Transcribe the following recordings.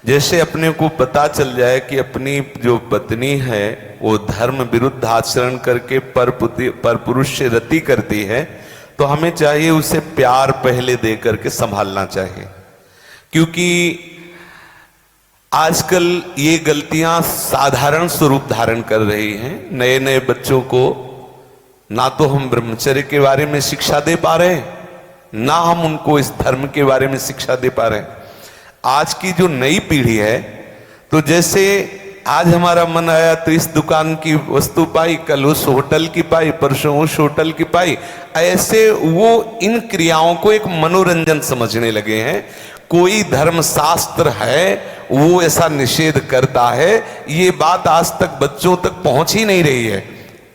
जैसे अपने को पता चल जाए कि अपनी जो पत्नी है वो धर्म विरुद्ध आचरण करके पर पुरुष से रति करती है, तो हमें चाहिए उसे प्यार पहले दे करके संभालना चाहिए। क्योंकि आजकल ये गलतियां साधारण स्वरूप धारण कर रही हैं। नए नए बच्चों को ना तो हम ब्रह्मचर्य के बारे में शिक्षा दे पा रहे हैं, ना हम उनको इस धर्म के बारे में शिक्षा दे पा रहे हैं। आज की जो नई पीढ़ी है, तो जैसे आज हमारा मन आया तो इस दुकान की वस्तु पाई, कल उस होटल की पाई, परसों उस होटल की पाई, ऐसे वो इन क्रियाओं को एक मनोरंजन समझने लगे हैं। कोई धर्मशास्त्र है वो ऐसा निषेध करता है, ये बात आज तक बच्चों तक पहुंच ही नहीं रही है।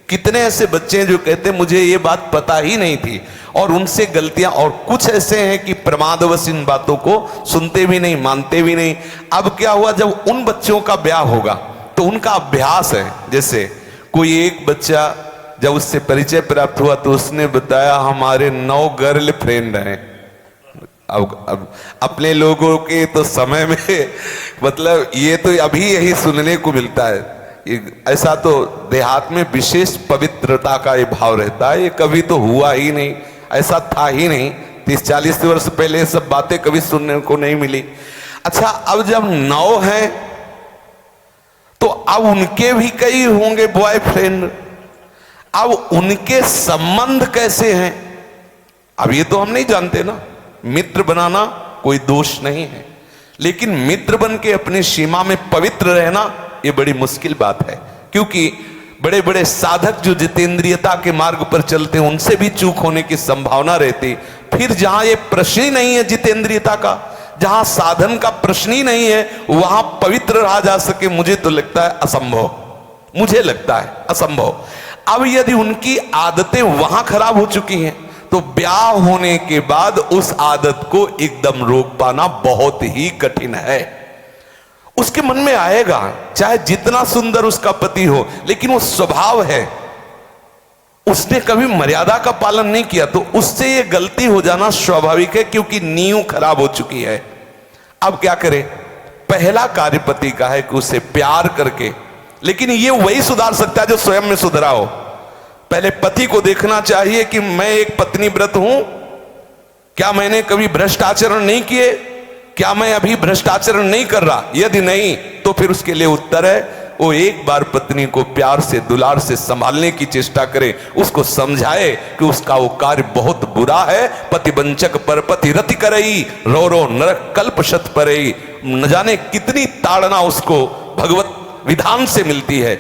कितने ऐसे बच्चे हैं जो कहते मुझे ये बात पता ही नहीं थी, और उनसे गलतियां, और कुछ ऐसे हैं कि प्रमादवश इन बातों को सुनते भी नहीं, मानते भी नहीं। अब क्या हुआ, जब उन बच्चों का ब्याह होगा तो उनका अभ्यास है। जैसे कोई एक बच्चा जब उससे परिचय प्राप्त हुआ तो उसने बताया हमारे 9 गर्ल फ्रेंड हैं। अब अपने लोगों के तो समय में मतलब ये तो अभी यही सुनने को मिलता है। ऐसा तो देहात में विशेष पवित्रता का ये भाव रहता है, ये कभी तो हुआ ही नहीं, ऐसा था ही नहीं। 30-40 वर्ष पहले ये सब बातें कभी सुनने को नहीं मिली। अच्छा, अब जब 9 हैं तो अब उनके भी कई होंगे बॉयफ्रेंड। अब उनके संबंध कैसे हैं, अब ये तो हम नहीं जानते ना। मित्र बनाना कोई दोष नहीं है, लेकिन मित्र बन के अपनी सीमा में पवित्र रहना ये बड़ी मुश्किल बात है। क्योंकि बड़े बड़े साधक जो जितेंद्रियता के मार्ग पर चलते हैं उनसे भी चूक होने की संभावना रहती। फिर जहां ये प्रश्न ही नहीं है जितेंद्रियता का, जहां साधन का प्रश्न ही नहीं है, वहां पवित्र रहा जा सके, मुझे तो लगता है असंभव, मुझे लगता है असंभव। अब यदि उनकी आदतें वहां खराब हो चुकी हैं तो ब्याह होने के बाद उस आदत को एकदम रोक पाना बहुत ही कठिन है। उसके मन में आएगा, चाहे जितना सुंदर उसका पति हो, लेकिन वो स्वभाव है, उसने कभी मर्यादा का पालन नहीं किया, तो उससे ये गलती हो जाना स्वाभाविक है, क्योंकि नींव खराब हो चुकी है। अब क्या करे, पहला कार्य पति का है कि उसे प्यार करके, लेकिन ये वही सुधार सकता है जो स्वयं में सुधरा हो। पहले पति को देखना चाहिए कि मैं एक पत्नी व्रत हूं, क्या मैंने कभी भ्रष्ट आचरण नहीं किए, क्या मैं अभी भ्रष्टाचरण नहीं कर रहा। यदि नहीं तो फिर उसके लिए उत्तर है, वो एक बार पत्नी को प्यार से दुलार से संभालने की चेष्टा करे, उसको समझाए कि उसका वो कार्य बहुत बुरा है। पतिवंचक पर पति रति करई, रो रो नरक कल्प शत परई। न जाने कितनी ताड़ना उसको भगवत विधान से मिलती है।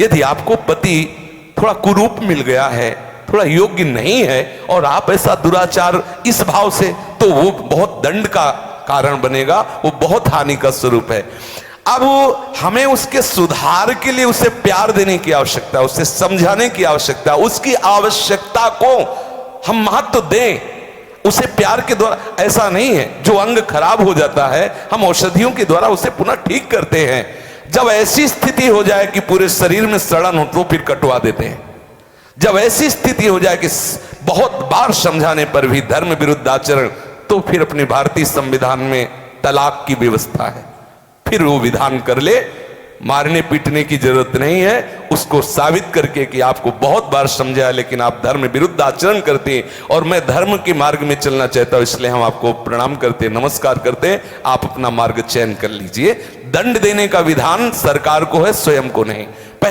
यदि आपको पति थोड़ा कुरूप मिल गया है, थोड़ा योग्य नहीं है, और आप ऐसा दुराचार इस भाव से, तो वो बहुत दंड का कारण बनेगा, वो बहुत हानि का स्वरूप है। अब हमें उसके सुधार के लिए उसे प्यार देने की आवश्यकता है, उसे समझाने की आवश्यकता है, उसकी आवश्यकता को हम महत्व दें। उसे प्यार के द्वारा, ऐसा नहीं है जो अंग खराब हो जाता है हम औषधियों के द्वारा उसे पुनः ठीक करते हैं। जब ऐसी स्थिति हो जाए कि पूरे शरीर में सड़न हो तो फिर कटवा देते हैं। जब ऐसी स्थिति हो जाए कि बहुत बार समझाने पर भी धर्म विरुद्ध आचरण, तो फिर अपने भारतीय संविधान में तलाक की व्यवस्था है, फिर वो विधान कर ले। मारने पीटने की जरूरत नहीं है, उसको साबित करके कि आपको बहुत बार समझाया लेकिन आप धर्म विरुद्ध आचरण करते हैं, और मैं धर्म के मार्ग में चलना चाहता हूं, इसलिए हम आपको प्रणाम करते हैं, नमस्कार करते हैं, आप अपना मार्ग चयन कर लीजिए। दंड देने का विधान सरकार को है, स्वयं को नहीं।